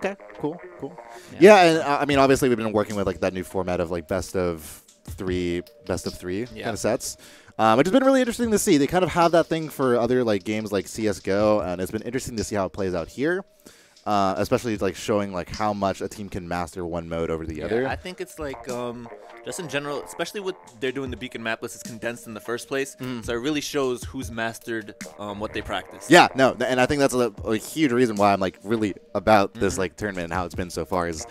Okay, cool. Yeah, and I mean, obviously, we've been working with like that new format of like best of three kind of sets, which has been really interesting to see. They kind of have that thing for other like games like CS:GO, and it's been interesting to see how it plays out here. Especially like showing like how much a team can master one mode over the other. I think it's like just in general, especially what they're doing, the Beakon map list is condensed in the first place, so it really shows who's mastered what they practice. Yeah, no, and I think that's a huge reason why I'm like really about this like tournament and how it's been so far is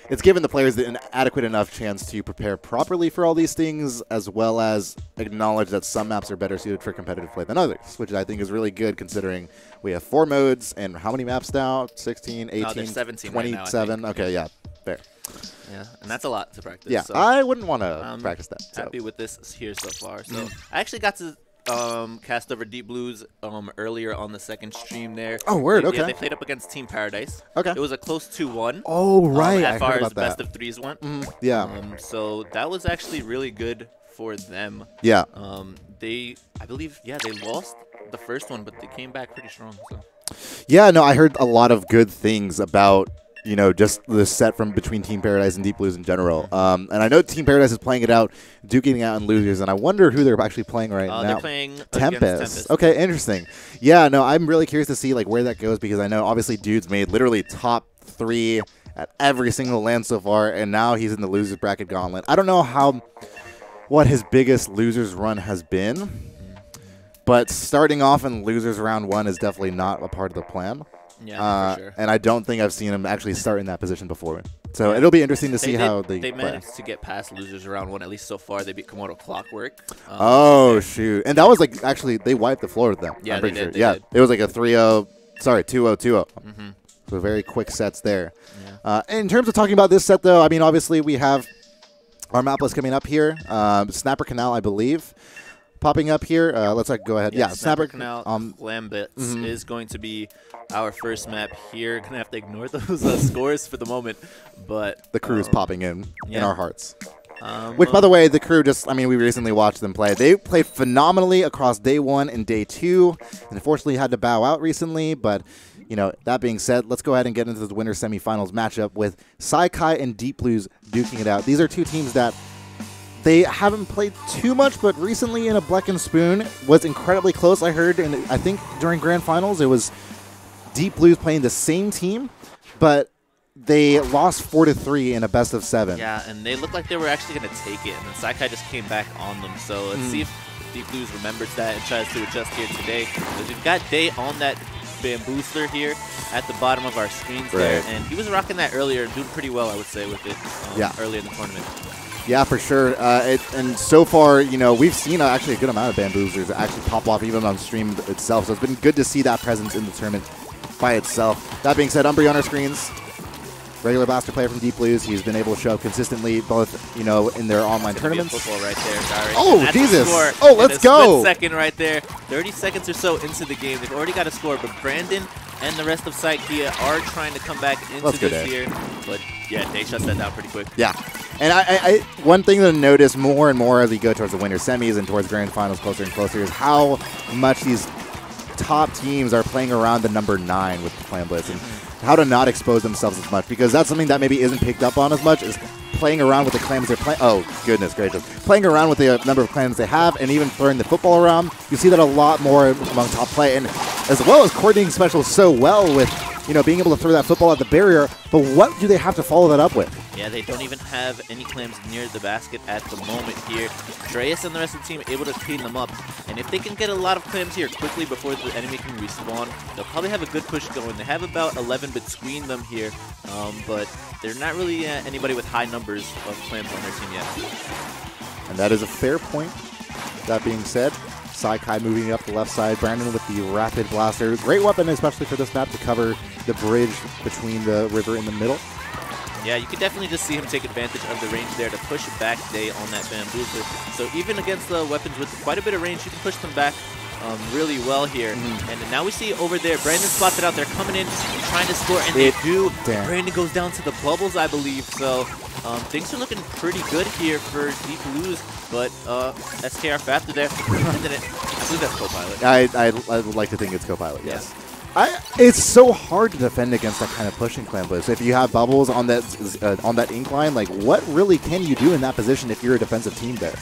it's given the players an adequate enough chance to prepare properly for all these things, as well as acknowledge that some maps are better suited for competitive play than others, which I think is really good considering we have 4 modes and how many maps now? 16, 18, no, there's 17 27? Right now, okay, yeah, fair. Yeah, and that's a lot to practice. Yeah, so I wouldn't want to practice that. So. Happy with this here so far. So I actually got to cast over Deep Blues earlier on the second stream there. Oh, word, okay. They played up against Team Paradise. Okay. It was a close 2-1. Oh, right. As far as that. best of threes went. Yeah. So that was actually really good for them. Yeah. I believe, they lost the first one, but they came back pretty strong. So. Yeah, no, I heard a lot of good things about just the set from between Team Paradise and Deep Blues in general. And I know Team Paradise is playing it out, duking it out in losers, and I wonder who they're actually playing right now. They're playing Tempest. Okay, interesting. Yeah, no, I'm really curious to see like where that goes because I know obviously Dude's made literally top 3 at every single LAN so far, and now he's in the losers bracket gauntlet. I don't know what his biggest losers run has been, but starting off in losers round 1 is definitely not a part of the plan. Yeah, for sure. And I don't think I've seen him actually start in that position before. So it'll be interesting to see how they play. managed to get past losers around 1, at least so far. They beat Komodo Clockwork. Oh, shoot. And that was like, actually, they wiped the floor with them. Yeah, I'm pretty they sure. did. Yeah, it was like a 2-0, 2-0. So very quick sets there. Yeah. In terms of talking about this set, though, I mean, obviously we have our map list coming up here. Snapper Canal, I believe, popping up here. Let's go ahead. Yeah, Snapper Canal Lambits is going to be our first map here. Gonna have to ignore those scores for the moment, but the crew's popping in our hearts. Which, by the way, the crew we recently watched them play. They played phenomenally across day 1 and day 2, and unfortunately had to bow out recently. But, that being said, let's go ahead and get into the winner semifinals matchup with Saikai and Deep Blues duking it out. These are two teams that they haven't played too much, but recently in a Black and Spoon was incredibly close. I heard, and I think during Grand Finals, it was Deep Blues playing the same team, but they lost 4-3 in a best of 7. Yeah, and they looked like they were actually going to take it, and then Saikai just came back on them. So let's see if Deep Blues remembers that and tries to adjust here today. Because we've got Day on that Bamboozler here at the bottom of our screens there, and he was rocking that earlier, doing pretty well, I would say, with it early in the tournament. Yeah, for sure. And so far, we've seen actually a good amount of Bamboozlers actually pop off even on stream itself. So it's been good to see that presence in the tournament by itself. That being said, Umbri on our screens. Regular blaster player from Deep Blues. He's been able to show up consistently both, in their online tournaments. Football right there, Gary. Oh, Jesus. Oh, let's go. Second right there. 30 seconds or so into the game. They've already got a score, but Brandon and the rest of Saikai are trying to come back into this here. But, yeah, Day shuts that down pretty quick. Yeah. And I one thing to notice more and more as we go towards the winter semis and towards grand finals closer and closer is how much these top teams are playing around the number 9 with the Clan Blitz and how to not expose themselves as much, because that's something that maybe isn't picked up on as much is playing around with the clans they're playing. Oh, goodness gracious. Playing around with the number of clans they have and even throwing the football around. You see that a lot more among top play, and as well as coordinating specials so well with, being able to throw that football at the barrier, but what do they have to follow that up with? Yeah, they don't even have any clams near the basket at the moment here. Dreas and the rest of the team able to clean them up, and if they can get a lot of clams here quickly before the enemy can respawn, they'll probably have a good push going. They have about 11 between them here, but they're not really anybody with high numbers of clams on their team yet. And that is a fair point. That being said, Saikai moving up the left side. Brandon with the Rapid Blaster. Great weapon, especially for this map, to cover the bridge between the river in the middle. Yeah, you can definitely just see him take advantage of the range there to push back Day on that Bamboozler. So even against the weapons with quite a bit of range, you can push them back really well here. And now we see over there, Brandon spots it out. They're coming in and trying to score, and they do. Damn. Brandon goes down to the bubbles, I believe. So things are looking pretty good here for Deep Blues, but SKR Factor there. I believe that's Copilot. I would like to think it's Copilot, yes. It's so hard to defend against that kind of pushing Clam Blitz. If you have bubbles on that incline, like what really can you do in that position if you're a defensive team there?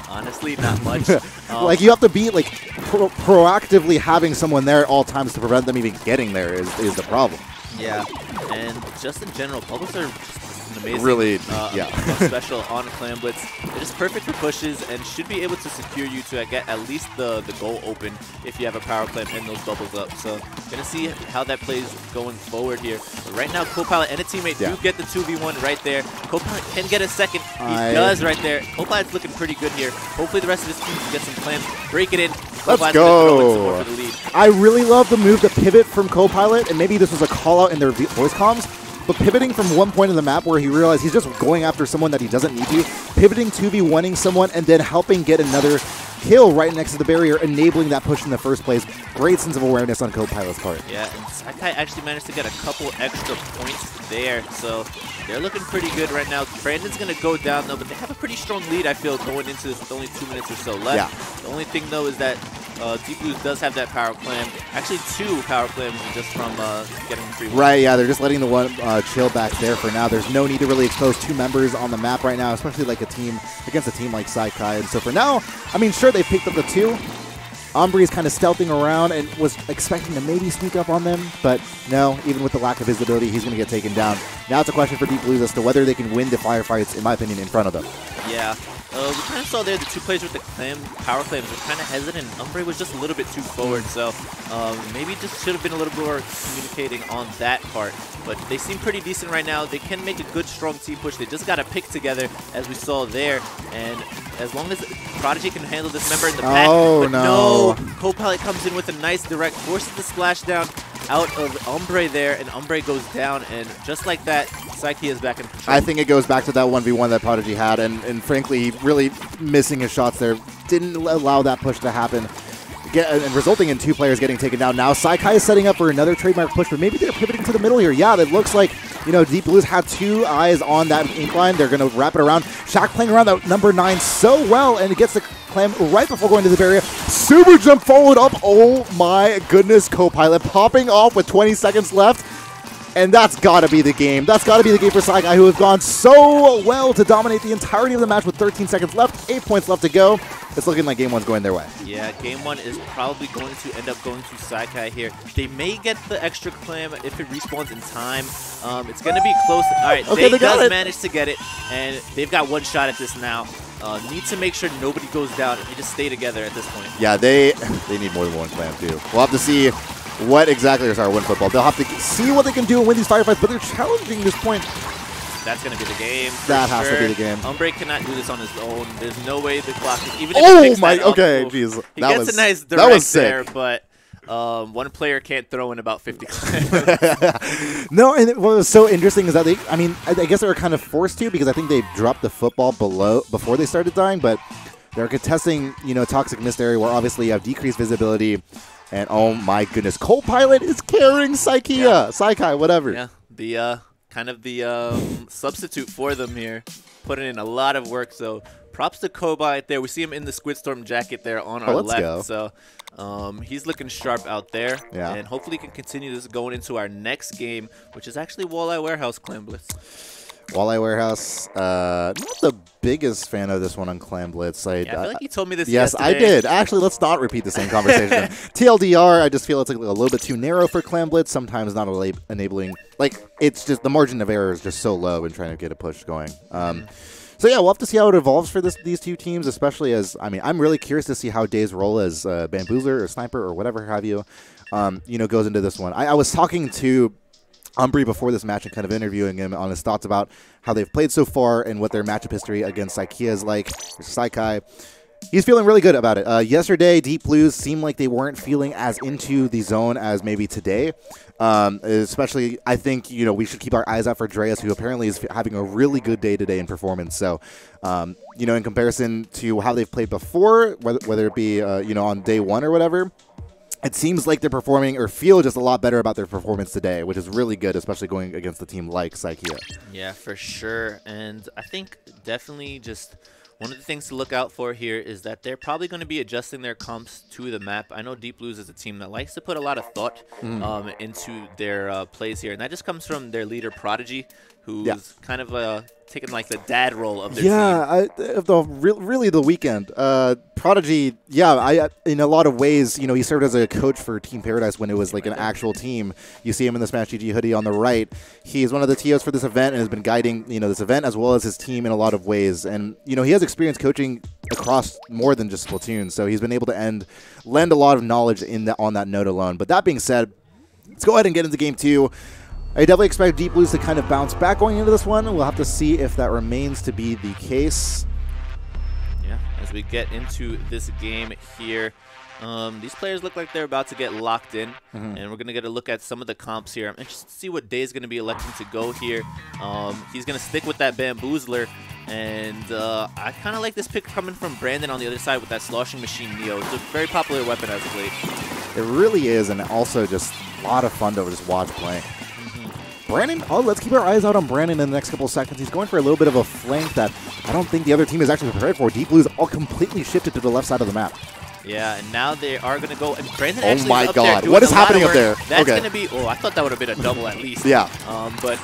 Honestly, not much. Like you have to be like proactively having someone there at all times to prevent them even getting there is the problem. Yeah, and just in general, bubbles are just an amazing, really, special on Clam Blitz. They're just perfect for pushes and should be able to secure you to get at least the goal open if you have a power clam and those bubbles up. So gonna see how that plays going forward here. But right now, Copilot and a teammate do get the 2v1 right there. Copilot can get a second. He does right there. Copilot's looking pretty good here. Hopefully the rest of his team can get some clams, break it in. Let's go. I really love the move to pivot from Copilot, and maybe this was a call out in their voice comms, but pivoting from one point of the map where he realized he's just going after someone that he doesn't need to, pivoting 2v1ing someone and then helping get another kill right next to the barrier, enabling that push in the first place. Great sense of awareness on Copilot's part. Yeah, and Saikai actually managed to get a couple extra points there, so they're looking pretty good right now. Brandon's going to go down, though, but they have a pretty strong lead, I feel, going into this with only 2 minutes or so left. Yeah. The only thing, though, is that Deep Blues does have that power clam. Actually, 2 power clams just from getting the free one. Right, yeah, they're just letting the one chill back there for now. There's no need to really expose 2 members on the map right now, especially like against a team like Saikai. And so for now, I mean, sure, they picked up the 2. Ombri's kind of stealthing around and was expecting to maybe sneak up on them, but no, even with the lack of visibility, he's going to get taken down. Now it's a question for Deep Blues as to whether they can win the firefights, in my opinion, in front of them. Yeah. We kind of saw there the 2 players with the power clams were kind of hesitant. Ombre was just a little bit too forward, so maybe just should have been a little more communicating on that part. But they seem pretty decent right now. They can make a good, strong team push. They just got to pick together, as we saw there. And as long as Prodigy can handle this member in the back, but no, Copilot comes in with a nice direct, forces the splash down out of Ombre there, and Ombre goes down, and just like that, Saikai is back in control. I think it goes back to that 1v1 that Prodigy had, and frankly, really missing his shots there. Didn't allow that push to happen, and resulting in 2 players getting taken down. Now Saikai is setting up for another trademark push, but maybe they're pivoting to the middle here. Yeah, it looks like, you know, Deep Blues had 2 eyes on that incline. They're going to wrap it around. Shaq playing around that number 9 so well, and it gets the clam right before going to the barrier. Super jump followed up. Oh my goodness, Copilot popping off with 20 seconds left. And that's got to be the game. That's got to be the game for Saikai, who have gone so well to dominate the entirety of the match with 13 seconds left, 8 points left to go. It's looking like Game 1's going their way. Yeah, Game 1 is probably going to end up going to Saikai here. They may get the extra clam if it respawns in time. It's going to be close. All right, okay, they does manage to get it, and they've got 1 shot at this now. Need to make sure nobody goes down. They just stay together at this point. Yeah, they need more than 1 clam, too. We'll have to see what exactly is our win football. They'll have to see what they can do and win these firefights, but they're challenging this point. That's going to be the game. That has to be the game. Ombre cannot do this on his own. There's no way the clock is even. Oh my! Okay, jeez. He gets a nice direct there, but 1 player can't throw in about 50 clams. No, and what was so interesting is that I guess they were kind of forced to, because I think they dropped the football before they started dying, but they're contesting, you know, Toxic Mist area where obviously you have decreased visibility. And oh my goodness, Copilot is carrying Saikai, whatever. Yeah, the kind of the substitute for them here, putting in a lot of work. So props to Copilot there. We see him in the Squidstorm jacket there on our left. Go. So he's looking sharp out there. Yeah. And hopefully can continue this going into our next game, which is actually Walleye Warehouse Clam Blitz. Walleye Warehouse, not the biggest fan of this one on Clam Blitz. I feel like you told me this Yes, yesterday. I did. Actually, let's not repeat the same conversation. TLDR, I just feel it's like a little bit too narrow for Clam Blitz. Sometimes not enabling. Like, it's just the margin of error is just so low in trying to get a push going. So yeah, we'll have to see how it evolves for these 2 teams, especially as, I mean, I'm really curious to see how Day's role as Bamboozler or Sniper or whatever have you, you know, goes into this one. I was talking to Ombre before this match and kind of interviewing him on his thoughts about how they've played so far and what their matchup history against Saikai is like, Saikai. He's feeling really good about it. Yesterday, Deep Blues seemed like they weren't feeling as into the zone as maybe today. Especially, I think, you know, we should keep our eyes out for Dreas, who apparently is having a really good day today in performance. So, you know, in comparison to how they've played before, whether it be, you know, on day 1 or whatever, it seems like they're performing or feel just a lot better about their performance today, which is really good, especially going against a team like Saikai. Yeah, for sure. And I think definitely just One of the things to look out for here is that they're probably going to be adjusting their comps to the map. I know Deep Blues is a team that likes to put a lot of thought into their plays here, and that just comes from their leader, Prodigy, who's kind of taking like the dad role of their team. Really the weekend. Prodigy, in a lot of ways, he served as a coach for Team Paradise when it was like an actual team. You see him in the Smash GG hoodie on the right. He's one of the TOs for this event and has been guiding, this event as well as his team in a lot of ways. And, he has experience coaching across more than just Splatoon, so he's been able to lend a lot of knowledge on that note alone. But that being said, let's go ahead and get into Game 2. I definitely expect Deep Blues to kind of bounce back going into this one. We'll have to see if that remains to be the case. Yeah, as we get into this game here, these players look like they're about to get locked in, and we're going to get a look at some of the comps here. I'm interested to see what Day's going to be electing to go here. He's going to stick with that Bamboozler, and I kind of like this pick coming from Brandon on the other side with that Sloshing Machine Neo. It's a very popular weapon as of late. It really is, and also just a lot of fun to just watch playing. Brandon, let's keep our eyes out on Brandon in the next couple of seconds. He's going for a little bit of a flank that I don't think the other team is actually prepared for. Deep Blues all completely shifted to the left side of the map. Yeah, and now they are going to go. And Brandon actually my is up God. there doing What is a lot happening of up there? work. That's going to be, I thought that would have been a double at least. Yeah. But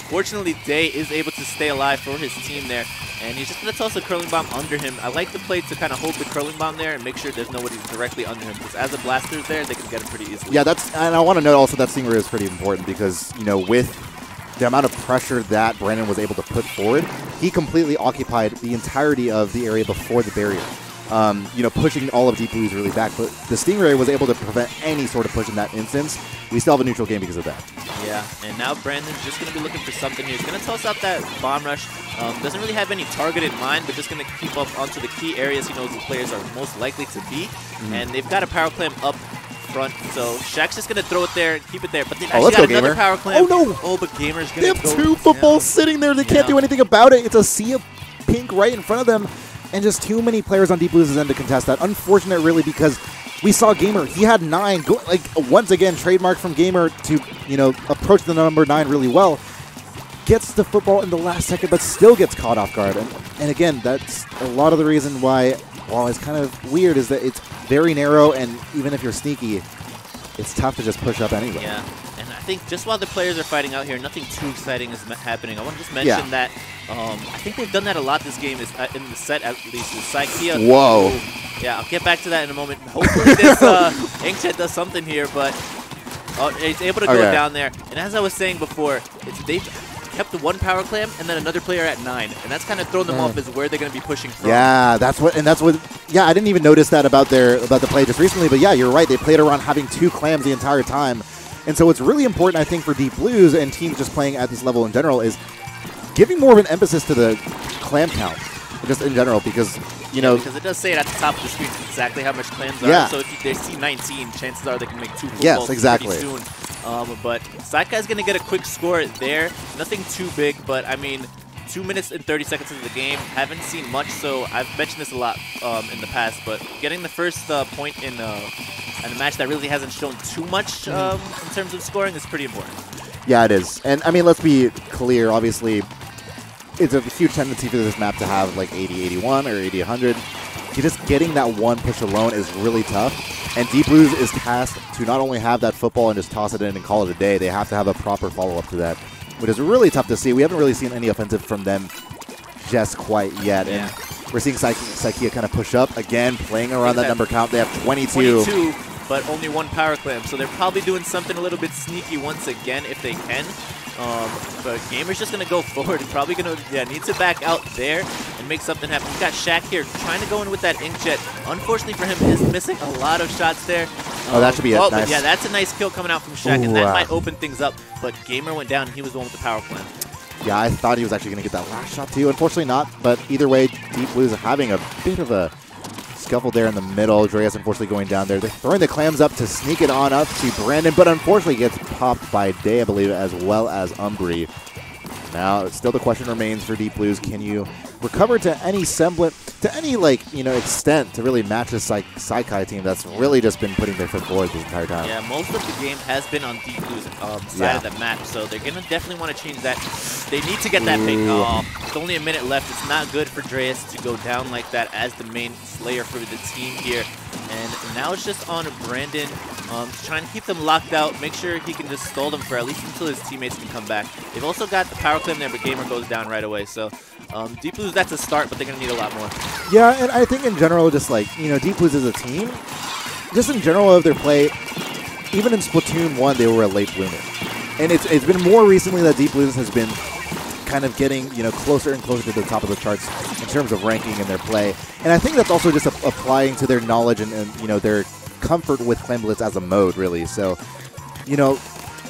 fortunately, Day is able to stay alive for his team there. And he's just going to toss a curling bomb under him. I like the play to kind of hold the curling bomb there and make sure there's nobody directly under him. Because as a blaster's there, they can get him pretty easily. Yeah, and I want to note also that Stingray is pretty important because, with the amount of pressure that Brandon was able to put forward, he completely occupied the entirety of the area before the barrier. Pushing all of Deep Blues really back, but the Stingray was able to prevent any sort of push in that instance. We still have a neutral game because of that. Yeah, and now Brandon's just going to be looking for something here. He's going to toss out that bomb rush. Doesn't really have any target in mind, but just going to keep up onto the key areas he knows the players are most likely to be. And they've got a power clam up front, so Shaq's just going to throw it there and keep it there. But they've actually got another power clam. Oh, no! Oh, but Gamer's going to go. They have two footballs sitting there. They can't do anything about it. It's a sea of pink right in front of them. And just too many players on Deep Blues' end to contest that. Unfortunate, really, because we saw Gamer. He had 9. Once again, trademark from Gamer to, approach the number 9 really well. Gets the football in the last second, but still gets caught off guard. And again, that's a lot of the reason why, while it's kind of weird, is that it's very narrow, and even if you're sneaky, it's tough to just push up anyway. Yeah, and I think just while the players are fighting out here, nothing too exciting is happening. I want to just mention that I think they've done that a lot this game, in the set at least, with Saikai. Whoa. Yeah, I'll get back to that in a moment. Hopefully this Inkjet does something here, but it's able to go down there. And as I was saying before, they've kept the one power clam and then another player at 9, and that's kind of thrown them off as where they're going to be pushing from. Yeah, that's what. Yeah, I didn't even notice that about the play just recently, but yeah, you're right. They played around having 2 clams the entire time, and so what's really important, I think, for Deep Blues and teams just playing at this level in general is giving more of an emphasis to the clam count, just in general, because because it does say it at the top of the screen exactly how much clams are. So if they see 19, chances are they can make 2 footballs pretty soon. But Saikai's going to get a quick score there. Nothing too big, but I mean, 2 minutes and 30 seconds into the game. Haven't seen much, so I've mentioned this a lot in the past, but getting the first point in a match that really hasn't shown too much in terms of scoring is pretty important. Yeah, it is. And I mean, let's be clear, obviously, it's a huge tendency for this map to have like 80-81 or 80-100. Just getting that one push alone is really tough. And Deep Blues is tasked to not only have that football and just toss it in and call it a day, they have to have a proper follow-up to that, which is really tough to see. We haven't really seen any offensive from them just quite yet. Yeah. And we're seeing Saikai kind of push up again, playing around that number count. They have 22. 22, but only 1 power clam. So they're probably doing something a little bit sneaky once again if they can. But Gamer's just going to go forward. He's probably going to need to back out there and make something happen. We've got Shaq here trying to go in with that Inkjet. Unfortunately for him, is missing a lot of shots there. That should be it. Nice. Yeah, that's a nice kill coming out from Shaq, and that might open things up. But Gamer went down, and he was the one with the power clam. Yeah, I thought he was actually going to get that last shot too. Unfortunately not, but either way, Deep Blues are having a bit of a scuffle there in the middle. Dreas unfortunately going down there. They're throwing the clams up to sneak it on up to Brandon, but unfortunately gets popped by Day, I believe, as well as Umbri. Now, still the question remains for Deep Blues. Can you recover to any semblance, to any, extent to really match this Saikai team that's really just been putting their foot forward this entire time? Yeah, most of the game has been on Deep Blues' side of the map, so they're going to definitely want to change that. They need to get that pick. Oh, it's only a minute left. It's not good for Dreas to go down like that as the main Slayer for the team here. And now it's just on Brandon to try and keep them locked out, make sure he can just stall them for at least until his teammates can come back. They've also got the power claim there, but Gamer goes down right away. So Deep Blues, that's a start, but they're going to need a lot more. Yeah, and I think in general, just like, Deep Blues as a team, just in general of their play, even in Splatoon 1, they were a late bloomer. And it's been more recently that Deep Blues has been kind of getting, closer and closer to the top of the charts in terms of ranking in their play. And I think that's also just applying to their knowledge and their comfort with Clan Blitz as a mode, really. So,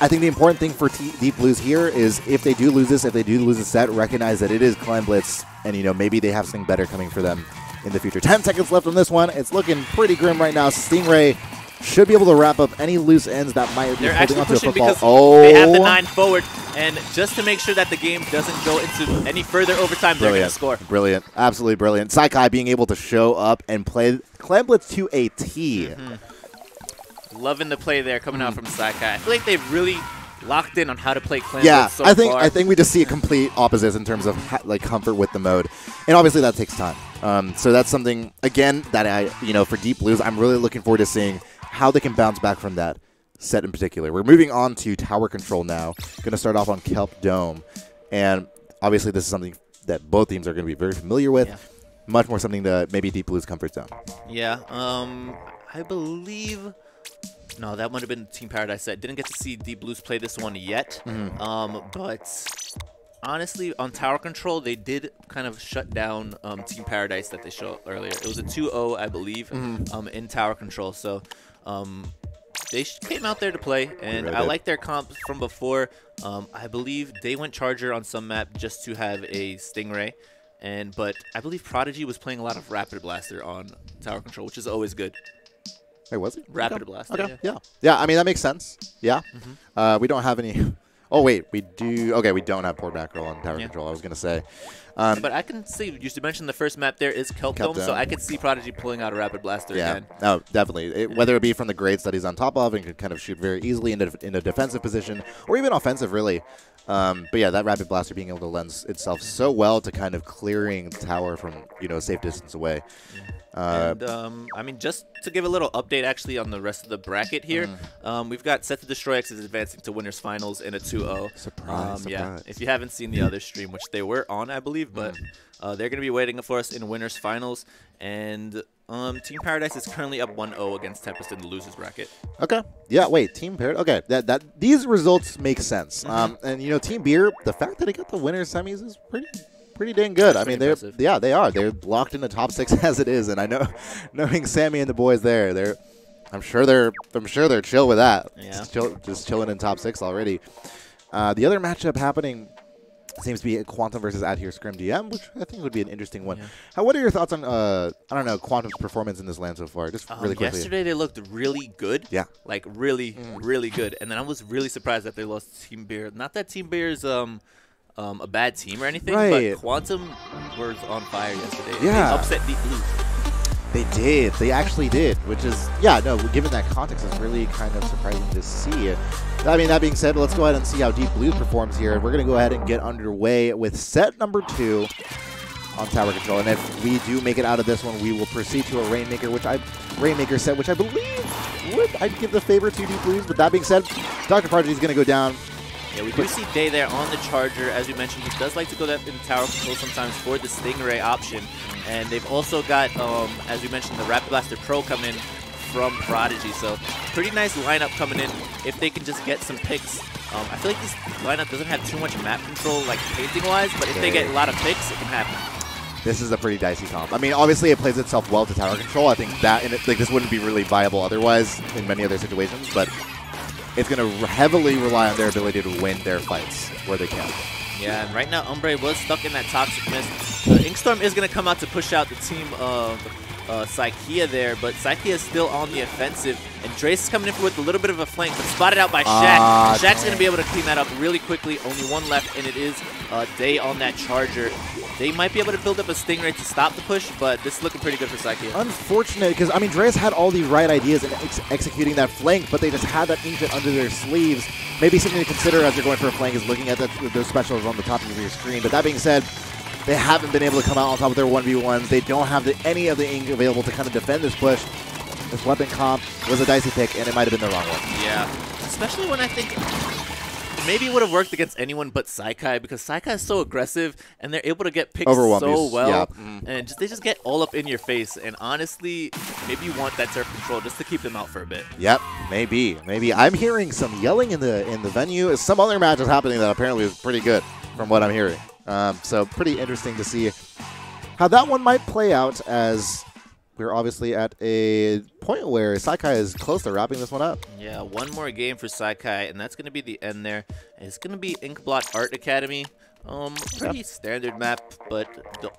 I think the important thing for Deep Blues here is if they do lose this, if they do lose a set, recognize that it is Clan Blitz and, maybe they have something better coming for them in the future. 10 seconds left on this one. It's looking pretty grim right now. Stingray should be able to wrap up any loose ends that might be holding onto a football. Oh, they have the 9 forward, and just to make sure that the game doesn't go into any further overtime, they're going to score. Brilliant. Absolutely brilliant. Saikai being able to show up and play Clan Blitz to a T. Loving the play there coming out from Saikai. I feel like they've really locked in on how to play Clan Blitz so far. I think we just see a complete opposite in terms of comfort with the mode, and obviously that takes time. So that's something again that for Deep Blues, I'm really looking forward to seeing how they can bounce back from that set in particular. We're moving on to tower control now. Going to start off on Kelp Dome, and obviously this is something that both teams are going to be very familiar with. Yeah. Much more something that maybe Deep Blues comfort zone. Yeah, I believe. No, that might have been Team Paradise set. Didn't get to see Deep Blues play this one yet. But honestly, on tower control, they did kind of shut down Team Paradise that they showed earlier. It was a 2-0, I believe, in tower control. So they came out there to play, and I like their comp from before. I believe they went Charger on some map just to have a Stingray. But I believe Prodigy was playing a lot of Rapid Blaster on tower control, which is always good. Wait, was it? Rapid Blaster. Okay. Yeah. I mean, that makes sense. Yeah. We don't have any. Oh, wait. We do. Okay, we don't have port back roll on tower control. I was going to say. But I can see, you mentioned the first map there is Kelp Dome, so I could see Prodigy pulling out a Rapid Blaster again. No, definitely. Whether it be from the grades that he's on top of and can kind of shoot very easily in a defensive position or even offensive, really. But yeah, that Rapid Blaster being able to lend itself so well to kind of clearing the tower from, a safe distance away. I mean, just to give a little update actually on the rest of the bracket here, we've got Set to Destroy X is advancing to Winners Finals in a 2-0. Surprise. Yeah, if you haven't seen the other stream, which they were on, I believe, but they're going to be waiting for us in Winners Finals. And Team Paradise is currently up 1-0 against Tempest in the losers bracket. Okay. Yeah, wait, Team Paradise. Okay, these results make sense. And, Team Beer, the fact that they got the Winners semis is pretty dang good. I mean, they are. They're locked in the top 6 as it is, and I know, knowing Sammy and the boys there, I'm sure they're chill with that. Yeah. Just chilling in top 6 already. The other matchup happening seems to be Quantum versus Out Here Scrim DM, which I think would be an interesting one. Yeah. What are your thoughts on I don't know, Quantum's performance in this LAN so far? Just really quickly. Yesterday they looked really good. Yeah. Like really good. And then I was really surprised that they lost to Team Beer. Not that Team Beer's a bad team or anything, but Quantum was on fire yesterday. Yeah. They upset Deep Blue. They did. They actually did, which is, given that context, is really kind of surprising to see. I mean, that being said, let's go ahead and see how Deep Blue performs here. We're going to go ahead and get underway with set number 2 on tower control. And if we do make it out of this one, we will proceed to a Rainmaker set, which I believe I'd give the favor to Deep Blues. But that being said, Dr. Prodigy is going to go down. Yeah, we do see Day there on the Charger. As we mentioned, he does like to go that in tower control sometimes for the Stingray option. And they've also got, as we mentioned, the Rapid Blaster Pro come in from Prodigy. So pretty nice lineup coming in if they can just get some picks. I feel like this lineup doesn't have too much map control, like painting-wise, but if they get a lot of picks, it can happen. This is a pretty dicey comp. I mean, obviously it plays itself well to tower control. I think that, this wouldn't be really viable otherwise in many other situations, but it's going to heavily rely on their ability to win their fights where they can. Yeah, and right now Umbre was stuck in that Toxic Mist. The Inkstorm is going to come out to push out the team of Saikai there, but Saikai is still on the offensive, and Drace is coming in with a little bit of a flank, but spotted out by Shaq. Shaq's going to be able to clean that up really quickly. Only one left, and it is Day on that charger. They might be able to build up a Stingray to stop the push, but this is looking pretty good for Saikai. Unfortunate, because, I mean, Dreas had all the right ideas in executing that flank, but they just had that Ancient under their sleeves. Maybe something to consider as you're going for a flank is looking at those specials on the top of your screen. But that being said, they haven't been able to come out on top of their 1v1s. They don't have any of the ink available to kind of defend this push. This weapon comp was a dicey pick, and it might have been the wrong one. Yeah, especially when I think maybe it would have worked against anyone but Saikai, because Saikai is so aggressive, and they're able to get picked so well. And they just get all up in your face. And honestly, maybe you want that turf control just to keep them out for a bit. Yep, maybe. I'm hearing some yelling in the venue. Some other match is happening that apparently is pretty good from what I'm hearing. So pretty interesting to see how that one might play out, as we're obviously at a point where Saikai is close to wrapping this one up. Yeah, one more game for Saikai, and that's going to be the end there. It's going to be Inkblot Art Academy. Pretty standard map, but the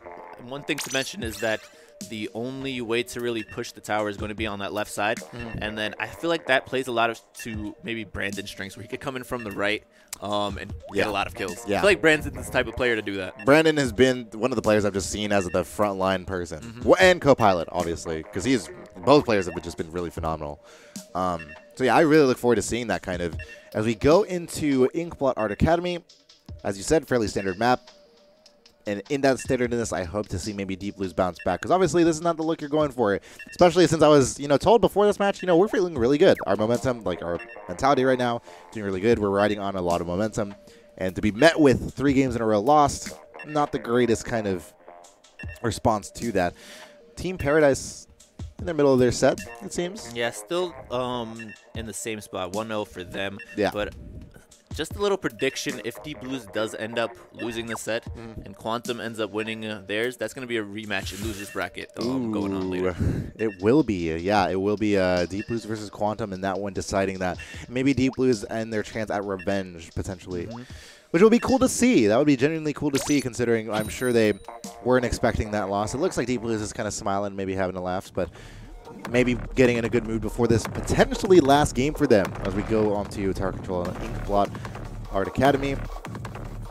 one thing to mention is that the only way to really push the tower is going to be on that left side. And then I feel like that plays a lot to maybe Brandon's strengths, where he could come in from the right and get a lot of kills. I feel like Brandon's this type of player to do that. Brandon has been one of the players I've just seen as the frontline person. And co-pilot, obviously, because both players have just been really phenomenal. So yeah, I really look forward to seeing that kind of as we go into Inkblot Art Academy. As you said, fairly standard map. And in that standardness, I hope to see maybe Deep Blues bounce back, because obviously this is not the look you're going for. Especially since I was, told before this match, we're feeling really good. Our momentum, like our mentality right now, doing really good. We're riding on a lot of momentum, and to be met with 3 games in a row lost, not the greatest kind of response to that. Team Paradise in the middle of their set, it seems. Yeah, still in the same spot, 1-0 for them. Yeah. But just a little prediction, if Deep Blues does end up losing the set and Quantum ends up winning theirs, that's going to be a rematch in loser's bracket going on later. It will be. Yeah, it will be Deep Blues versus Quantum, and that one deciding that. Maybe Deep Blues and their chance at revenge, potentially, which will be cool to see. That would be genuinely cool to see, considering I'm sure they weren't expecting that loss. It looks like Deep Blues is kind of smiling, maybe having a laugh, but maybe getting in a good mood before this potentially last game for them as we go on to Tower Control and Inkblot Art Academy.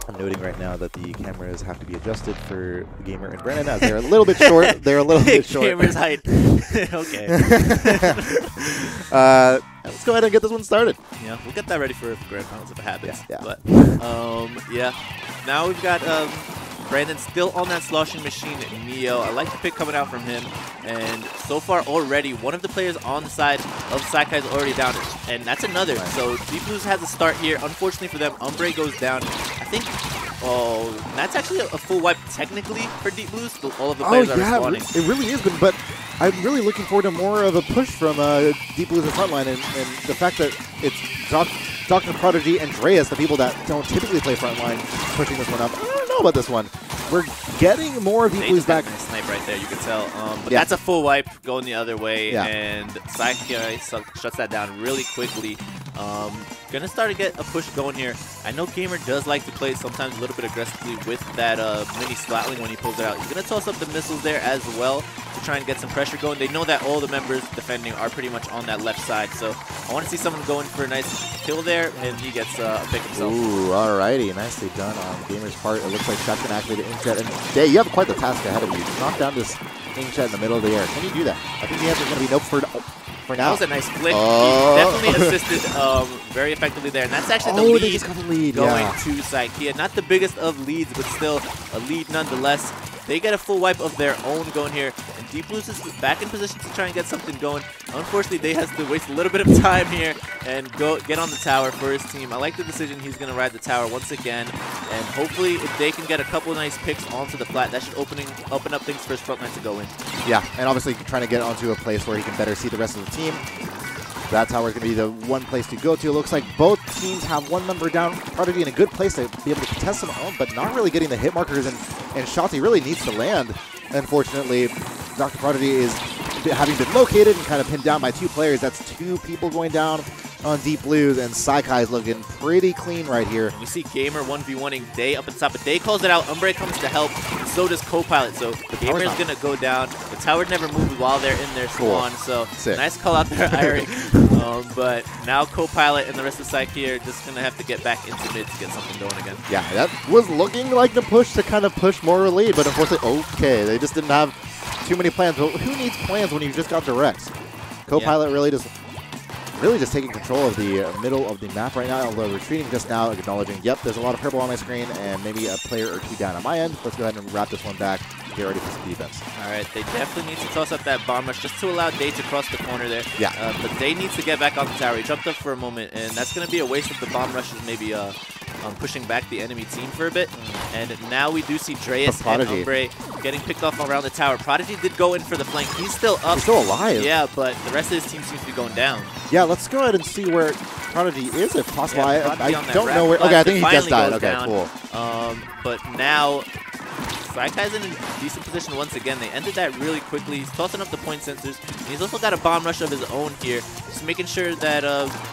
I'm noting right now that the cameras have to be adjusted for Gamer and Brennan, as they're a little bit short. They're a little bit short. Camera's height. Okay. Let's go ahead and get this one started. Yeah, we'll get that ready for Grand Finals if it happens. Yeah. But, yeah. Now we've got Brandon still on that sloshing machine, Neo. I like the pick coming out from him. And so far already, one of the players on the side of Saikai is already down. And that's another. So Deep Blues has a start here. Unfortunately for them, Umbre goes down. I think, that's actually a full wipe technically for Deep Blues. All of the players are respawning. It really is good, but I'm really looking forward to more of a push from Deep Blues in frontline, and the fact that it's Dr. Prodigy and Dreas, the people that don't typically play frontline, pushing this one up. I don't know about this one. We're getting more Deep Blues back. Nice snipe right there, you can tell. But that's a full wipe going the other way, and Saikai shuts that down really quickly. Gonna start to get a push going here. I know Gamer does like to play sometimes a little bit aggressively with that mini Splatling when he pulls it out. He's gonna toss up the missiles there as well to try and get some pressure going. They know that all the members defending are pretty much on that left side, so I want to see someone going for a nice kill there, and he gets a pick himself. Ooh, alrighty, nicely done on Gamer's part. It looks like Shot's gonna activate the Inkjet, and yeah, you have quite the task ahead of you. Knock down this Inkjet in the middle of the air. Can you do that? I think the answer is gonna be nope for now. That was a nice flick. He definitely assisted very effectively there. And that's actually the lead going to Saikai. Not the biggest of leads, but still a lead nonetheless. They get a full wipe of their own going here. And Deep Blues is back in position to try and get something going. Unfortunately, they has to waste a little bit of time here and get on the tower for his team. I like the decision. He's going to ride the tower once again. And hopefully, if they can get a couple nice picks onto the flat, that should open up things for his frontline to go in. Yeah, and obviously trying to get onto a place where he can better see the rest of the team. That tower is going to be the one place to go to. It looks like both teams have one member down. Prodigy in a good place to be able to contest them home, but not really getting the hit markers, and Shotzi really needs to land. Unfortunately, Dr. Prodigy is having been located and kind of pinned down by 2 players. That's 2 people going down. on Deep Blues, and Saikai is looking pretty clean right here. We see Gamer 1v1ing Day up at the top, but Day calls it out. Umbre comes to help, and so does Copilot. So Gamer is going to go down. The tower never moved while they're in their spawn, so nice call out there, Eric. But now Copilot and the rest of Saikai are just going to have to get back into mid to get something going again. Yeah, that was looking like the push to kind of push more lead, but unfortunately, okay, they just didn't have too many plans. But who needs plans when you've just got directs? Copilot really just taking control of the middle of the map right now, although retreating just now, acknowledging, yep, there's a lot of purple on my screen and maybe a player or two down on my end. Let's go ahead and wrap this one back, get ready for some defense. All right, they definitely need to toss up that bomb rush just to allow Day to cross the corner there. Yeah. But Day needs to get back on the tower. He jumped up for a moment, and that's going to be a waste of the bomb rushes, maybe pushing back the enemy team for a bit. And now we do see Dreas and Umbre getting picked off around the tower. Prodigy did go in for the flank. He's still up. He's still alive. Yeah, but the rest of his team seems to be going down. Yeah, let's go ahead and see where Prodigy is, if possible. Yeah, I don't know where. Okay, I think he just died. Okay, cool. But now Saikai's in a decent position once again. They ended that really quickly. He's tossing up the point sensors. And he's also got a bomb rush of his own here. Just making sure that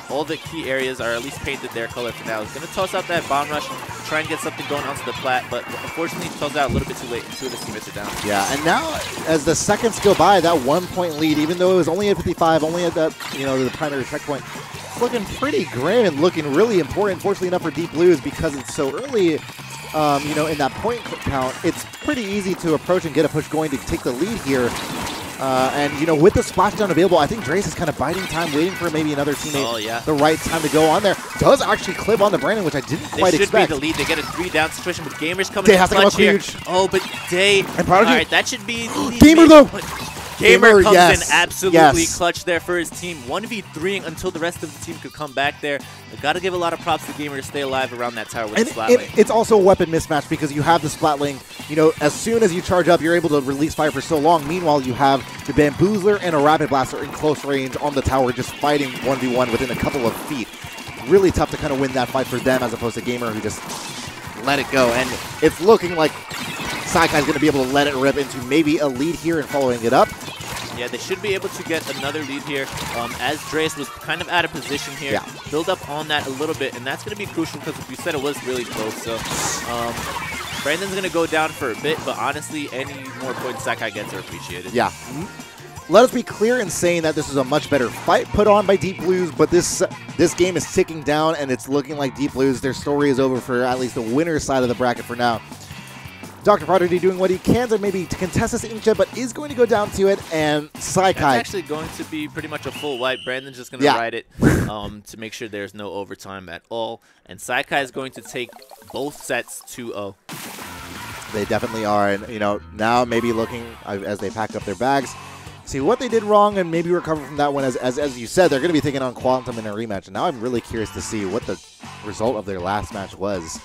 all the key areas are at least painted their color for now. He's going to toss out that bomb rush, try and get something going onto the plat, but unfortunately he tosses out a little bit too late and two of his teammates are down. Yeah, and now as the seconds go by, that 1 point lead, even though it was only at 55, only at that, the primary checkpoint, it's looking pretty grim and looking really important. Fortunately enough for Deep Blues, because it's so early, in that point count, it's pretty easy to approach and get a push going to take the lead here. And, with the splashdown available, I think Dreas is kind of biding time, waiting for maybe another teammate the right time to go on there. Does actually clip on the Brandon, which I didn't quite expect. They should be the lead. They get a 3-down situation, but Gamer's coming in clutch here. Oh, but Day. And Prodigy. All right, that should be the lead. Gamer, though. Gamer comes in absolutely clutch there for his team. 1v3ing until the rest of the team could come back there. They've got to give a lot of props to Gamer to stay alive around that tower with the Splat lane. It's also a weapon mismatch because you have the Splat lane. As soon as you charge up, you're able to release fire for so long. Meanwhile, you have the Bamboozler and a Rapid Blaster in close range on the tower just fighting 1v1 within a couple of feet. Really tough to kind of win that fight for them as opposed to Gamer who just let it go. And it's looking like Saikai is going to be able to let it rip into maybe a lead here and following it up. Yeah, they should be able to get another lead here as Dreas was kind of out of position here. Yeah. Build up on that a little bit, and that's going to be crucial because you said it was really close. So Brandon's going to go down for a bit, but honestly, any more points Saikai gets are appreciated. Yeah. Let us be clear in saying that this is a much better fight put on by Deep Blues, but this game is ticking down, and it's looking like Deep Blues, their story is over for at least the winner's side of the bracket for now. Dr. Prodigy doing what he can to maybe contest this inkjet, but is going to go down to it, and Saikai. It's actually going to be pretty much a full wipe. Brandon's just going to ride it to make sure there's no overtime at all. And Saikai is going to take both sets 2-0. They definitely are, and now maybe looking as they pack up their bags, see what they did wrong and maybe recover from that one. As you said, they're going to be thinking on Quantum in a rematch, and now I'm really curious to see what the result of their last match was.